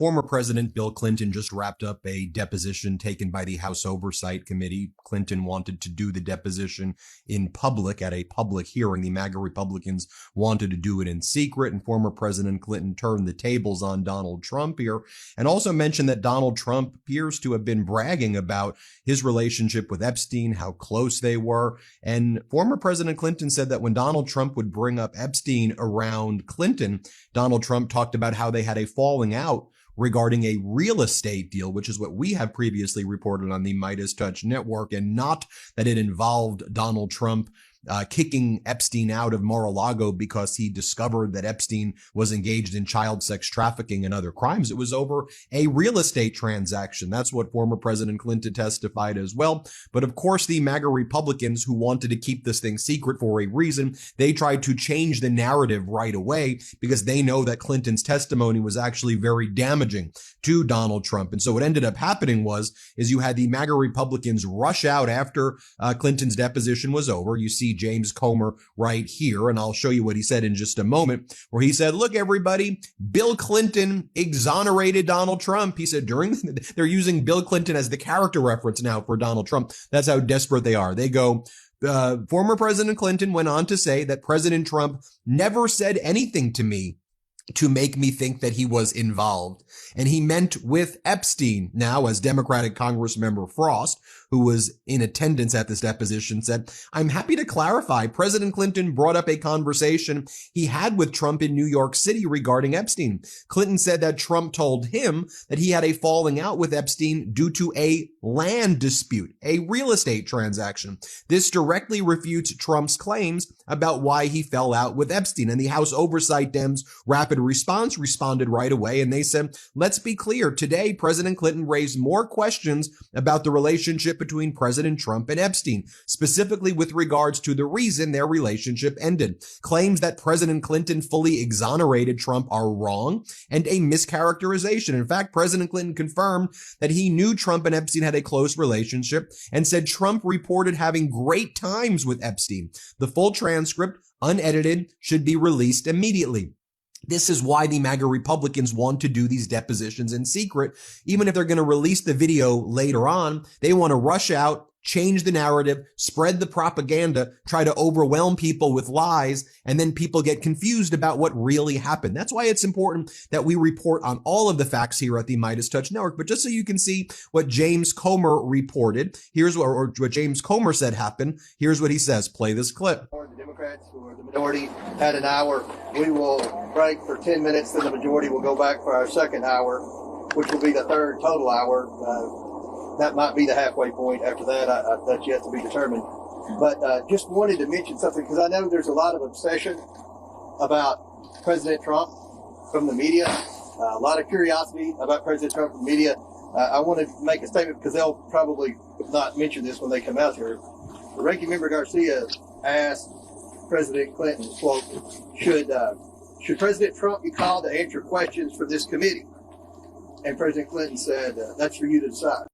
Former President Bill Clinton just wrapped up a deposition taken by the House Oversight Committee. Clinton wanted to do the deposition in public at a public hearing. The MAGA Republicans wanted to do it in secret, and former President Clinton turned the tables on Donald Trump here and also mentioned that Donald Trump appears to have been bragging about his relationship with Epstein, how close they were. And former President Clinton said that when Donald Trump would bring up Epstein around Clinton, Donald Trump talked about how they had a falling out regarding a real estate deal, which is what we have previously reported on the MeidasTouch network, and not that it involved Donald Trump kicking Epstein out of Mar-a-Lago because he discovered that Epstein was engaged in child sex trafficking and other crimes. It was over a real estate transaction. That's what former President Clinton testified as well. But of course, the MAGA Republicans, who wanted to keep this thing secret for a reason, they tried to change the narrative right away because they know that Clinton's testimony was actually very damaging to Donald Trump. And so what ended up happening is you had the MAGA Republicans rush out after Clinton's deposition was over. You see James Comer right here, and I'll show you what he said in just a moment, where he said, look, everybody, Bill Clinton exonerated Donald Trump. He said they're using Bill Clinton as the character reference now for Donald Trump. That's how desperate they are. They go, former President Clinton went on to say that President Trump never said anything to me to make me think that he was involved. And he meant with Epstein. Now, as Democratic Congressmember Frost, who was in attendance at this deposition, said, I'm happy to clarify, President Clinton brought up a conversation he had with Trump in New York City regarding Epstein. Clinton said that Trump told him that he had a falling out with Epstein due to a land dispute, a real estate transaction. This directly refutes Trump's claims about why he fell out with Epstein. And the House Oversight Dems Rapid Response responded right away, and they said, let's be clear. Today, President Clinton raised more questions about the relationship between President Trump and Epstein, specifically with regards to the reason their relationship ended. Claims that President Clinton fully exonerated Trump are wrong and a mischaracterization. In fact, President Clinton confirmed that he knew Trump and Epstein had a close relationship and said Trump reported having great times with Epstein. The full transcript, unedited, should be released immediately. This is why the MAGA Republicans want to do these depositions in secret. Even if they're going to release the video later on, they want to rush out, change the narrative, spread the propaganda, try to overwhelm people with lies, and then people get confused about what really happened. That's why it's important that we report on all of the facts here at the MeidasTouch Network. But just so you can see what James Comer reported, here's what James Comer said happened. Here's what he says. Play this clip. The Democrats, who are the minority, had an hour. We will break for 10 minutes, then the majority will go back for our second hour, which will be the third total hour. That might be the halfway point. After that, that's yet to be determined. But just wanted to mention something, because I know there's a lot of obsession about President Trump from the media, a lot of curiosity about President Trump from the media. I want to make a statement, because they'll probably not mention this when they come out here. The Ranking Member Garcia asked President Clinton, quote, should President Trump be called to answer questions for this committee? And President Clinton said, that's for you to decide.